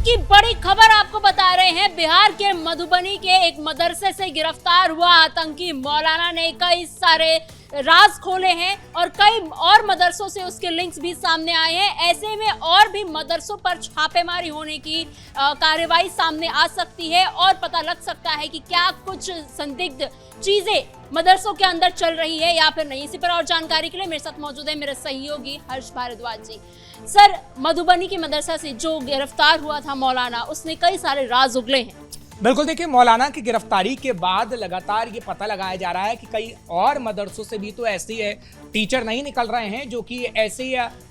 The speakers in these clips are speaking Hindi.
की बड़ी खबर आपको बता रहे हैं। बिहार के मधुबनी के एक मदरसे से गिरफ्तार हुआ आतंकी मौलाना ने कई सारे राज खोले हैं और कई और मदरसों से उसके लिंक्स भी सामने आए हैं। ऐसे में और भी मदरसों पर छापेमारी होने की कार्रवाई सामने आ सकती है और पता लग सकता है कि क्या कुछ संदिग्ध चीजें मदरसों के अंदर चल रही है या फिर नहीं। इसी पर और जानकारी के लिए मेरे साथ मौजूद है मेरे सहयोगी हर्ष भारद्वाज जी। सर, मधुबनी के मदरसा से जो गिरफ्तार हुआ था मौलाना, उसने कई सारे राज उगले हैं। बिल्कुल, देखिए, मौलाना की गिरफ्तारी के बाद लगातार ये पता लगाया जा रहा है कि कई और मदरसों से भी तो ऐसे है टीचर नहीं निकल रहे हैं जो कि ऐसे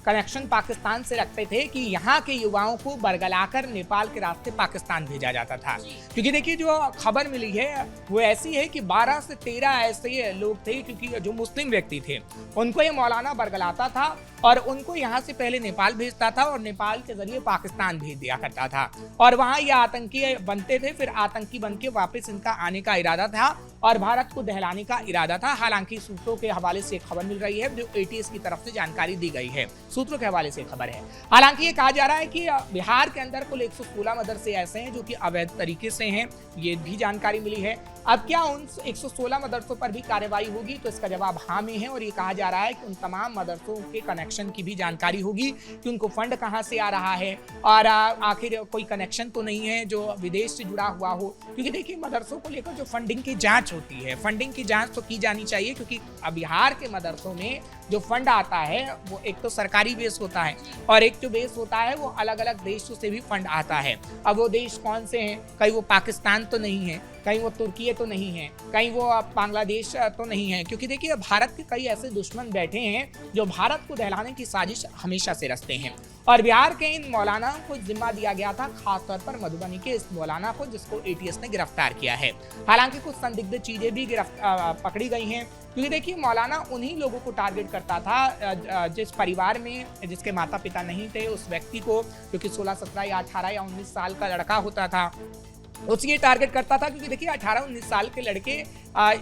कनेक्शन पाकिस्तान से रखते थे कि यहाँ के युवाओं को बरगलाकर नेपाल के रास्ते पाकिस्तान भेजा जाता था। क्योंकि देखिए, जो खबर मिली है वो ऐसी है कि 12 से 13 ऐसे लोग थे, क्योंकि जो मुस्लिम व्यक्ति थे उनको ये मौलाना बरगलाता था और उनको यहाँ से पहले नेपाल भेजता था और नेपाल के जरिए पाकिस्तान भेज दिया करता था और वहाँ ये आतंकी बनते थे। फिर आतंकी बन के वापस इनका आने का इरादा था और भारत को दहलाने का इरादा था। हालांकि सूत्रों के हवाले से खबर मिल रही है, जो एटीएस की तरफ से जानकारी दी गई है, सूत्रों के हवाले से खबर है। हालांकि ये कहा जा रहा है कि बिहार के अंदर कुल 116 मदरसे ऐसे हैं जो कि अवैध तरीके से हैं, ये भी जानकारी मिली है। अब क्या उन 116 मदरसों पर भी कार्रवाई होगी, तो इसका जवाब हाँ में है और ये कहा जा रहा है कि उन तमाम मदरसों के कनेक्शन की भी जानकारी होगी कि उनको फंड कहाँ से आ रहा है और आखिर कोई कनेक्शन तो नहीं है जो विदेश से जुड़ा हुआ हो। क्योंकि देखिए, मदरसों को लेकर जो फंडिंग की जांच होती है, फंडिंग की जांच तो की जानी चाहिए, क्योंकि बिहार के मदरसों में जो फंड आता है वो एक तो सरकारी बेस होता है और एक जो बेस होता है वो अलग अलग देशों से भी फंड आता है। अब वो देश कौन से हैं? कहीं वो पाकिस्तान तो नहीं है, कहीं वो तुर्की तो नहीं है, कहीं वो बांग्लादेश तो नहीं है। क्योंकि देखिए, भारत के कई ऐसे दुश्मन बैठे हैं जो भारत को दहलाने की साजिश हमेशा से रचते हैं और बिहार के इन मौलाना को जिम्मा दिया गया था, खासतौर पर मधुबनी के इस मौलाना को, जिसको एटीएस ने गिरफ्तार किया है। हालांकि कुछ संदिग्ध चीजें भी पकड़ी गई हैं, क्योंकि देखिए, मौलाना उन्हीं लोगों को टारगेट करता था जिस परिवार में जिसके माता पिता नहीं थे, उस व्यक्ति को, क्योंकि 16, 17 या 18 या 19 साल का लड़का होता था, उसकी टारगेट करता था। क्योंकि देखिए, 18-19 साल के लड़के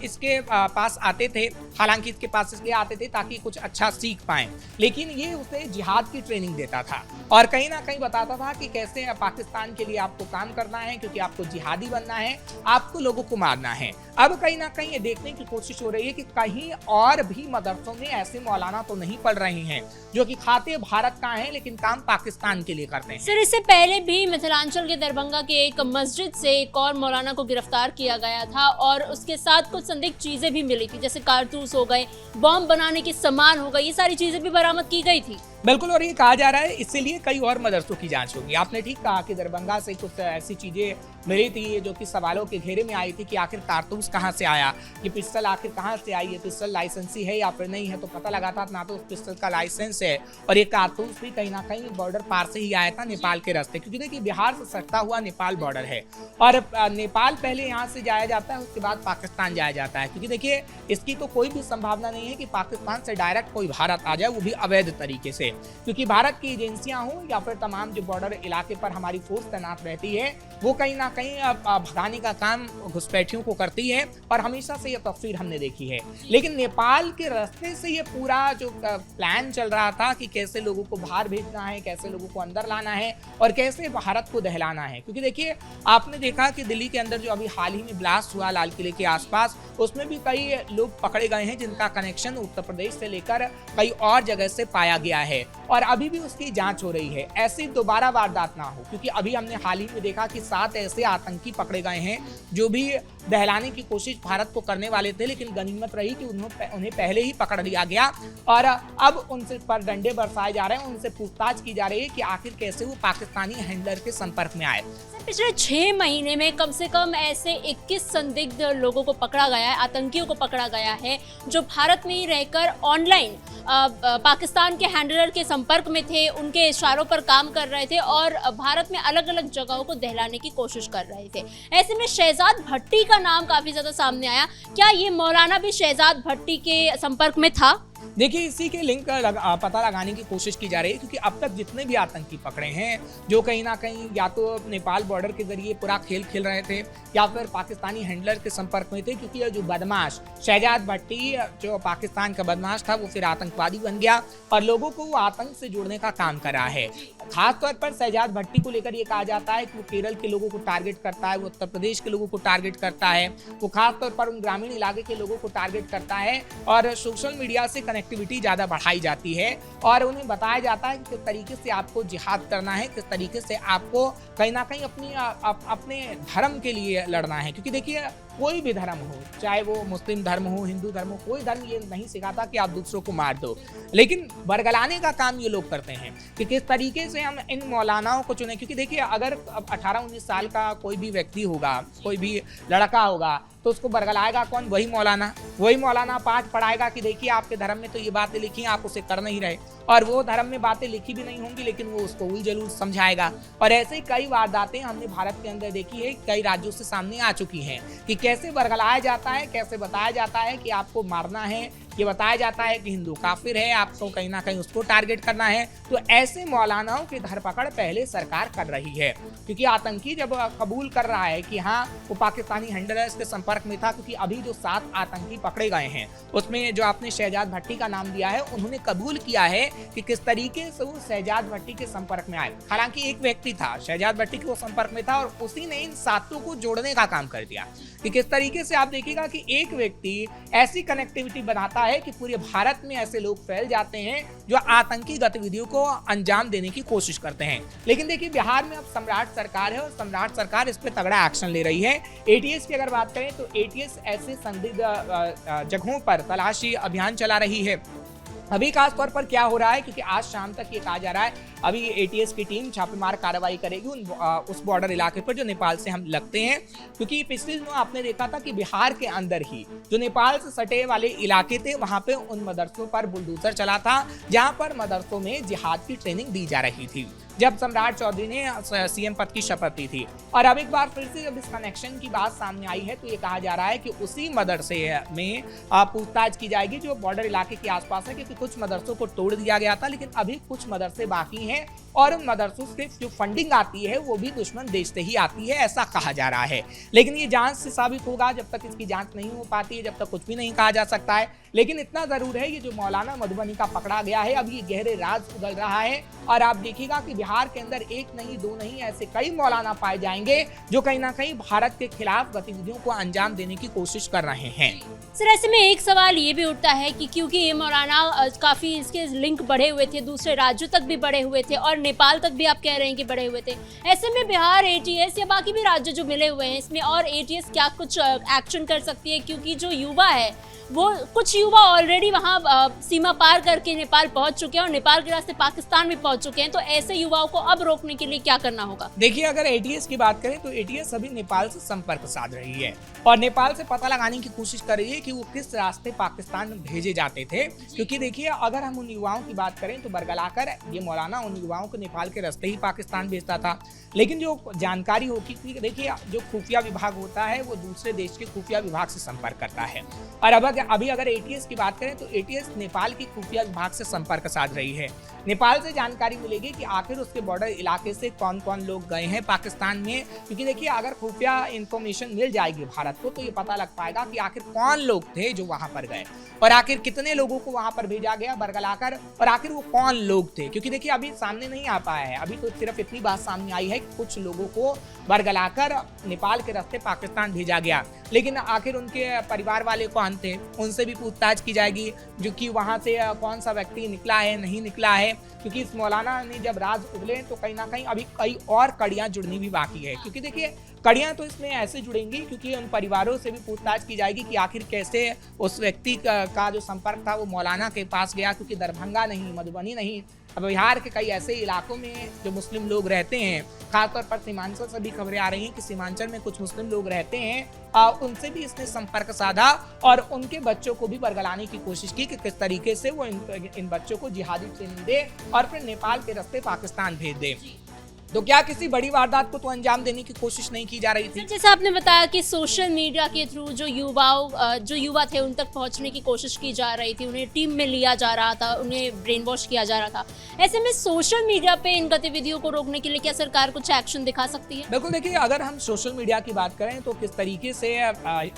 इसके पास आते थे। हालांकि इसके पास इसलिए आते थे ताकि कुछ अच्छा सीख पाएं, लेकिन ये उसे जिहाद की ट्रेनिंग देता था और कहीं ना कहीं बताता था कि कैसे पाकिस्तान के लिए आपको काम करना है, क्योंकि आपको जिहादी बनना है, आपको लोगों को मारना है। अब कहीं ना कहीं ये देखने की कोशिश हो रही है कि कहीं और भी मदरसों में ऐसे मौलाना तो नहीं पढ़ रहे हैं जो कि खाते भारत का है लेकिन काम पाकिस्तान के लिए करते हैं। सर, इससे पहले भी मिथिलांचल के दरभंगा के एक मस्जिद से एक और मौलाना को गिरफ्तार किया गया था और उसके साथ कुछ संदिग्ध चीजें भी मिली थी, जैसे कारतूस हो गए, बॉम्ब बनाने के सामान हो गए, ये सारी चीजें भी बरामद की गई थी। बिल्कुल, और ये कहा जा रहा है इसीलिए कई और मदरसों की जांच होगी। आपने ठीक कहा कि दरभंगा से कुछ ऐसी चीजें मिली थी जो कि सवालों के घेरे में आई थी कि आखिर कारतूस कहां से आया, ये पिस्टल आखिर कहां से आई, ये पिस्टल लाइसेंसी है या फिर नहीं है। तो पता लगा था ना तो उस पिस्टल का लाइसेंस है और ये कारतूस भी कहीं ना कहीं बॉर्डर पार से ही आया था, नेपाल के रास्ते। क्योंकि देखिए, बिहार से सटता हुआ नेपाल बॉर्डर है और नेपाल पहले यहाँ से जाया जाता है, उसके बाद पाकिस्तान जाया जाता है। क्योंकि देखिए, इसकी तो कोई भी संभावना नहीं है कि पाकिस्तान से डायरेक्ट कोई भारत आ जाए, वो भी अवैध तरीके से। क्योंकि भारत की एजेंसियां हो या फिर तमाम जो बॉर्डर इलाके पर हमारी फोर्स तैनात रहती है, वो कहीं ना कहीं भगाने का काम घुसपैठियों को करती है और हमेशा से ये तस्वीर हमने देखी है। लेकिन नेपाल के रास्ते से ये पूरा जो प्लान चल रहा था कि कैसे लोगों को बाहर भेजना है, कैसे लोगों को अंदर लाना है और कैसे भारत को दहलाना है। क्योंकि देखिए, आपने देखा कि दिल्ली के अंदर जो अभी हाल ही में ब्लास्ट हुआ लाल किले के आसपास, उसमें भी कई लोग पकड़े गए हैं जिनका कनेक्शन उत्तर प्रदेश से लेकर कई और जगह से पाया गया है और अभी भी उसकी जांच हो रही है। ऐसी दोबारा वारदात ना हो, क्योंकि अभी हमने हाल ही में देखा कि 7 ऐसे आतंकी पकड़े गए हैं जो भी दहलाने की कोशिश भारत को करने वाले थे, लेकिन गनीमत रही कि उन्हें पहले ही पकड़ लिया गया और अब उनसे पर डंडे बरसाए जा रहे हैं, उनसे पूछताछ की जा रही है कि आखिर कैसे वो पाकिस्तानी हैंडलर के संपर्क में आए। पिछले 6 महीने में कम से कम ऐसे 21 संदिग्ध लोगों को पकड़ा गया है, आतंकियों को पकड़ा गया है, जो भारत में ही रहकर ऑनलाइन पाकिस्तान के हैंडलर के संपर्क में थे, उनके इशारों पर काम कर रहे थे और भारत में अलग अलग जगहों को दहलाने की कोशिश कर रहे थे। ऐसे में शहजाद भट्टी का नाम काफी ज्यादा सामने आया। क्या ये मौलाना भी शहजाद भट्टी के संपर्क में था? देखिए इसी के लिंक पता लगाने की कोशिश की जा रही है, क्योंकि अब तक जितने भी आतंकी पकड़े हैं जो कहीं ना कहीं या तो नेपाल बॉर्डर के जरिए पूरा खेल खेल रहे थे या फिर पाकिस्तानी हैंडलर के संपर्क में थे, क्योंकि ये जो बदमाश शहजाद भट्टी जो पाकिस्तान का बदमाश था वो फिर आतंकवादी बन गया और लोगों को वो आतंक से जोड़ने का काम कर रहा है। खासतौर पर शहजाद भट्टी को लेकर ये कहा जाता है कि वो केरल के लोगों को टारगेट करता है, वो उत्तर प्रदेश के लोगों को टारगेट करता है, वो खासतौर पर उन ग्रामीण इलाके के लोगों को टारगेट करता है और सोशल मीडिया से कनेक्टिविटी ज़्यादा बढ़ाई जाती है और उन्हें बताया जाता है कि किस तरीके से आपको जिहाद करना है, किस तरीके से आपको कहीं ना कहीं अपने धर्म के लिए लड़ना है। क्योंकि देखिए कोई भी धर्म हो, चाहे वो मुस्लिम धर्म हो, हिंदू धर्म हो, कोई धर्म ये नहीं सिखाता कि आप दूसरों को मार दो, लेकिन बरगलाने का काम ये लोग करते हैं कि किस तरीके से हम इन मौलानाओं को चुने। क्योंकि देखिए अगर 18-19 साल का कोई भी व्यक्ति होगा, कोई भी लड़का होगा, तो उसको बरगलाएगा कौन? वही मौलाना पाठ पढ़ाएगा कि देखिए आपके धर्म में तो ये बातें लिखी हैं, आप उसे कर नहीं रहे, और वो धर्म में बातें लिखी भी नहीं होंगी लेकिन वो उसको उल जलूल समझाएगा। और ऐसे कई वारदातें हमने भारत के अंदर देखी है, कई राज्यों से सामने आ चुकी हैं कि कैसे बरगलाया जाता है, कैसे बताया जाता है कि आपको मारना है, ये बताया जाता है कि हिंदू काफिर है, आपको कहीं ना कहीं उसको टारगेट करना है। तो ऐसे मौलानाओं की धरपकड़ पहले सरकार कर रही है, क्योंकि आतंकी जब कबूल कर रहा है कि हाँ वो पाकिस्तानी हैंडलर्स के संपर्क में था, क्योंकि अभी जो 7 आतंकी पकड़े गए हैं उसमें जो आपने शहजाद भट्टी का नाम दिया है, उन्होंने कबूल किया है कि किस तरीके से वो शहजाद भट्टी के संपर्क में आए। हालांकि एक व्यक्ति था शहजाद भट्टी के वो संपर्क में था और उसी ने इन 7 को जोड़ने का काम कर दिया कि किस तरीके से आप देखिएगा कि एक व्यक्ति ऐसी कनेक्टिविटी बनाता है कि पूरे भारत में ऐसे लोग फैल जाते हैं जो आतंकी गतिविधियों को अंजाम देने की कोशिश करते हैं। लेकिन देखिए बिहार में अब सम्राट सरकार है और सम्राट सरकार इस पे तगड़ा एक्शन ले रही है। एटीएस की अगर बात करें तो एटीएस ऐसे संदिग्ध जगहों पर तलाशी अभियान चला रही है। अभी खास तौर पर क्या हो रहा है, क्योंकि आज शाम तक ये कहा जा रहा है अभी एटीएस की टीम छापेमार कार्रवाई करेगी उस बॉर्डर इलाके पर जो नेपाल से हम लगते हैं, क्योंकि पिछले दिनों आपने देखा था कि बिहार के अंदर ही जो नेपाल से सटे वाले इलाके थे वहां पे उन मदरसों पर बुलडोजर चला था, जहां पर मदरसों में जिहाद की ट्रेनिंग दी जा रही थी जब सम्राट चौधरी ने सीएम पद की शपथ ली थी। और अब एक बार फिर से जब इस कनेक्शन की बात सामने आई है तो ये कहा जा रहा है कि उसी मदरसे में पूछताछ की जाएगी जो बॉर्डर इलाके के आसपास है, क्योंकि कुछ मदरसों को तोड़ दिया गया था लेकिन अभी कुछ मदरसे बाकी हैं और उन मदरसों से जो फंडिंग आती है वो भी दुश्मन देश से ही आती है, ऐसा कहा जा रहा है। लेकिन ये जांच से साबित होगा, जब तक इसकी जांच नहीं हो पाती है जब तक कुछ भी नहीं कहा जा सकता है। लेकिन इतना जरूर है ये जो मौलाना मधुबनी का पकड़ा गया है अब ये गहरे राज उगल रहा है और आप देखिएगा कि बिहार के अंदर 1 नहीं 2 नहीं ऐसे कई मौलाना पाए जाएंगे जो कहीं ना कहीं भारत के खिलाफ गतिविधियों को अंजाम देने की कोशिश कर रहे हैं। सर ऐसे में एक सवाल ये भी उठता है कि क्योंकि ये मौलाना काफी इसके लिंक बढ़े हुए थे, दूसरे राज्यों तक भी बढ़े हुए थे और नेपाल तक भी आप कह रहे हैं कि बढ़े हुए थे, ऐसे में बिहार एटीएस या बाकी भी राज्य जो मिले हुए हैं इसमें और एटीएस क्या कुछ एक्शन कर सकती है? क्योंकि जो युवा है वो कुछ युवा ऑलरेडी वहाँ सीमा पार करके नेपाल पहुंच चुके हैं और नेपाल के रास्ते पाकिस्तान भी पहुंच चुके हैं, तो ऐसे युवाओं को अब रोकने के लिए क्या करना होगा? देखिए अगर एटीएस की बात करें तो एटीएस अभी नेपाल से संपर्क साध रही है और नेपाल से पता लगाने की कोशिश कर रही है कि वो किस रास्ते पाकिस्तान भेजे जाते थे। क्योंकि देखिए अगर हम उन युवाओं की बात करें तो बरगलाकर ये मौलाना उन युवाओं को नेपाल के रास्ते ही पाकिस्तान भेजता था, लेकिन जो जानकारी होगी कि देखिए जो खुफिया विभाग होता है वो दूसरे देश के खुफिया विभाग से संपर्क करता है और अभी अगर एटीएस की बात करें तो एटीएस नेपाल की खुफिया विभाग से संपर्क साध रही है। नेपाल से जानकारी मिलेगी कि आखिर उसके बॉर्डर इलाके से कौन कौन लोग गए हैं पाकिस्तान में, क्योंकि देखिए अगर खुफिया इंफॉर्मेशन मिल जाएगी भारत को तो ये पता लग पाएगा कि आखिर कौन लोग थे जो वहां पर गए और आखिर कितने लोगों को वहां पर भेजा गया बरगलाकर और आखिर वो कौन लोग थे। क्योंकि देखिए अभी सामने नहीं आ पाया है, अभी तो सिर्फ इतनी बात सामने आई है कि कुछ लोगों को बरगलाकर नेपाल के रास्ते पाकिस्तान भेजा गया, लेकिन आखिर उनके परिवार वाले कौन थे उनसे भी पूछताछ की जाएगी जो कि वहां से कौन सा व्यक्ति निकला है नहीं निकला है। क्योंकि इस मौलाना ने जब राज उगले तो कहीं ना कहीं अभी कई और कड़ियां जुड़नी भी बाकी है, क्योंकि देखिए कड़ियां तो इसमें ऐसे जुड़ेंगी क्योंकि उन परिवारों से भी पूछताछ की जाएगी कि आखिर कैसे उस व्यक्ति का जो संपर्क था वो मौलाना के पास गया, क्योंकि दरभंगा नहीं, मधुबनी नहीं, अब बिहार के कई ऐसे इलाकों में जो मुस्लिम लोग रहते हैं, खासतौर पर सीमांचल से भी खबरें आ रही हैं कि सीमांचल में कुछ मुस्लिम लोग रहते हैं, उनसे भी इसने संपर्क साधा और उनके बच्चों को भी बरगलाने की कोशिश की कि किस तरीके से वो इन बच्चों को जिहादी ट्रेनिंग दे और फिर नेपाल के रास्ते पाकिस्तान भेज दे। तो क्या किसी बड़ी वारदात को तो अंजाम देने की कोशिश नहीं की जा रही थी? जैसे आपने बताया कि सोशल मीडिया के थ्रू जो युवा थे उन तक पहुंचने की कोशिश की जा रही थी, उन्हें टीम में लिया जा रहा था, उन्हें ब्रेन वॉश किया जा रहा था। ऐसे में सोशल मीडिया पे इन गतिविधियों को रोकने के लिए क्या सरकार कुछ एक्शन दिखा सकती है? बिल्कुल, देखिए अगर हम सोशल मीडिया की बात करें तो किस तरीके से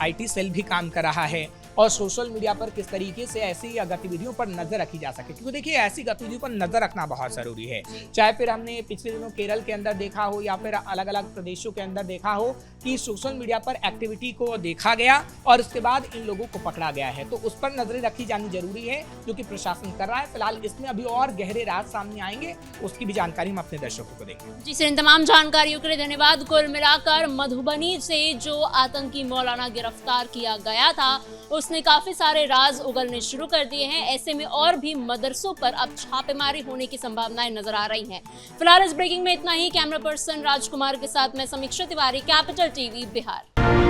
IT सेल भी काम कर रहा है और सोशल मीडिया पर किस तरीके से ऐसी गतिविधियों पर नजर रखी जा सके, क्योंकि देखिए ऐसी गतिविधियों पर नजर रखना बहुत जरूरी है। चाहे फिर हमने पिछले दिनों केरल के अंदर देखा हो या फिर अलग अलग प्रदेशों के अंदर देखा हो कि सोशल मीडिया पर एक्टिविटी को देखा गया और उसके बाद इन लोगों को पकड़ा गया है, तो उस पर नजरें रखी जानी जरूरी है जो कि प्रशासन कर रहा है। फिलहाल इसमें अभी और गहरे राज सामने आएंगे, उसकी भी जानकारी हम अपने दर्शकों को देंगे। जी सर, इन तमाम जानकारियों के लिए धन्यवाद। कुल मिलाकर मधुबनी से जो आतंकी मौलाना गिरफ्तार किया गया था उसने काफी सारे राज उगलने शुरू कर दिए हैं। ऐसे में और भी मदरसों पर अब छापेमारी होने की संभावनाएं नजर आ रही हैं। फिलहाल इस ब्रेकिंग में इतना ही। कैमरा पर्सन राजकुमार के साथ मैं समीक्षा तिवारी, कैपिटल टीवी बिहार।